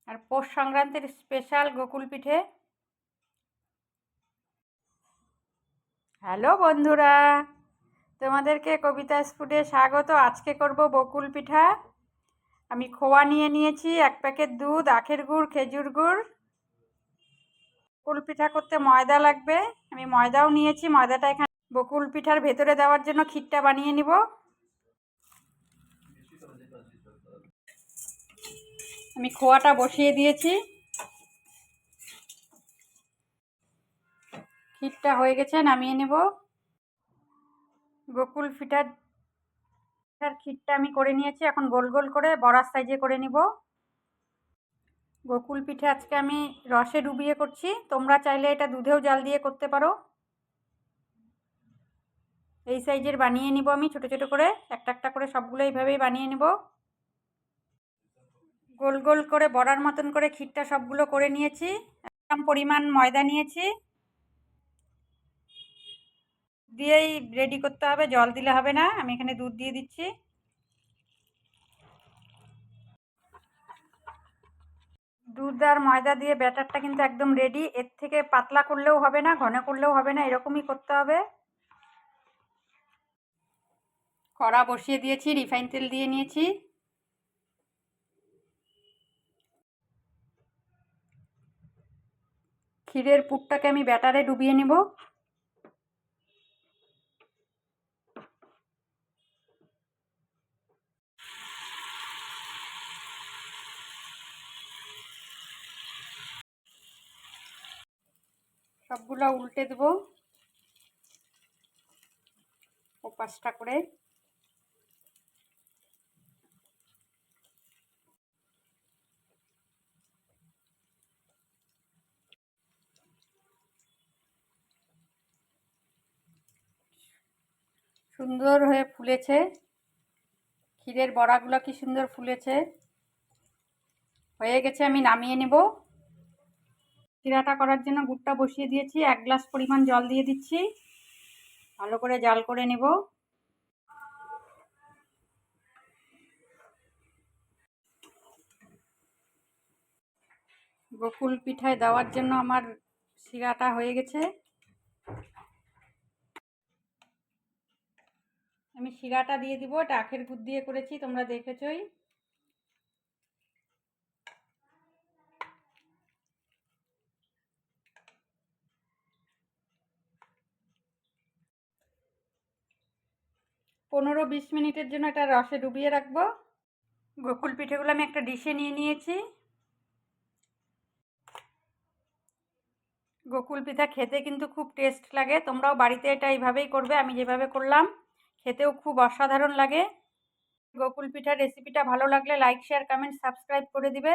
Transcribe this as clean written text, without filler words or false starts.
আর পৌষ সংক্রান্তির স্পেশাল গোকুল পিঠে। হ্যালো বন্ধুরা, তোমাদেরকে কবিতাস ফুডে স্বাগত। আজকে করব বকুল পিঠা। আমি খোয়া নিয়ে নিয়েছি, 1 প্যাকেট দুধ, আখের গুড়, খেজুর গুড়। বকুল পিঠা করতে ময়দা লাগবে, আমি ময়দাও নিয়েছি। ময়দাটা এখানে বকুল পিঠার ভেতরে দেওয়ার জন্য ক্ষীরটা বানিয়ে নিব। আমি খোয়াটা বসিয়ে দিয়েছি, ক্ষীরটা হয়ে গেছে, নামিয়ে নেব। গোকুল পিঠার ক্ষীরটা আমি করে নিয়েছি, এখন গোল গোল করে বড়ার সাইজে করে নিব। গোকুল পিঠে আজকে আমি রসে ডুবিয়ে করছি, তোমরা চাইলে এটা দুধেও জাল দিয়ে করতে পারো। এই সাইজের বানিয়ে নিব আমি ছোট ছোট করে, একটা একটা করে সবগুলো এইভাবেই বানিয়ে নিব। গোল গোল করে বড়ার মতন করে ক্ষীরটা সবগুলো করে নিয়েছি। একদম পরিমাণ ময়দা নিয়েছি, দিয়েই রেডি করতে হবে, জল দিলে হবে না। আমি এখানে দুধ দিয়ে দিচ্ছি। দুধ আর ময়দা দিয়ে ব্যাটারটা কিন্তু একদম রেডি। এর থেকে পাতলা করলেও হবে না, ঘন করলেও হবে না, এরকমই করতে হবে। কড়া বসিয়ে দিয়েছি, রিফাইন তেল দিয়ে নিয়েছি। ক্ষীরের পুরটাকে আমি ব্যাটারে ডুবিয়ে নেব। সবগুলো উল্টে দেব ও 5টা করে। সুন্দর হয়ে ফুলেছে, ক্ষীরের বড়াগুলো কি সুন্দর ফুলেছে। হয়ে গেছে, আমি নামিয়ে নেব। চিরাটা করার জন্য গুড়টা বসিয়ে দিয়েছি, 1 গ্লাস পরিমাণ জল দিয়ে দিচ্ছি, ভালো করে জাল করে নেব। গোকুল পিঠায় দেওয়ার জন্য আমার শিরাটা হয়ে গেছে। আমি শিরাটা দিয়ে দিব, এটা আখের গুড় দিয়ে করেছি, তোমরা দেখেছই। পনেরো 20 মিনিটের জন্য এটা রসে ডুবিয়ে রাখবো। গোকুল পিঠেগুলো আমি একটা ডিশে নিয়ে নিয়েছি। গোকুল পিঠা খেতে কিন্তু খুব টেস্ট লাগে, তোমরাও বাড়িতে এটা এইভাবেই করবে, আমি যেভাবে করলাম। খেতেও খুব অসাধারণ লাগে। গোকুল পিঠার রেসিপিটা ভালো লাগলে লাইক, শেয়ার, কমেন্ট, সাবস্ক্রাইব করে দিবে।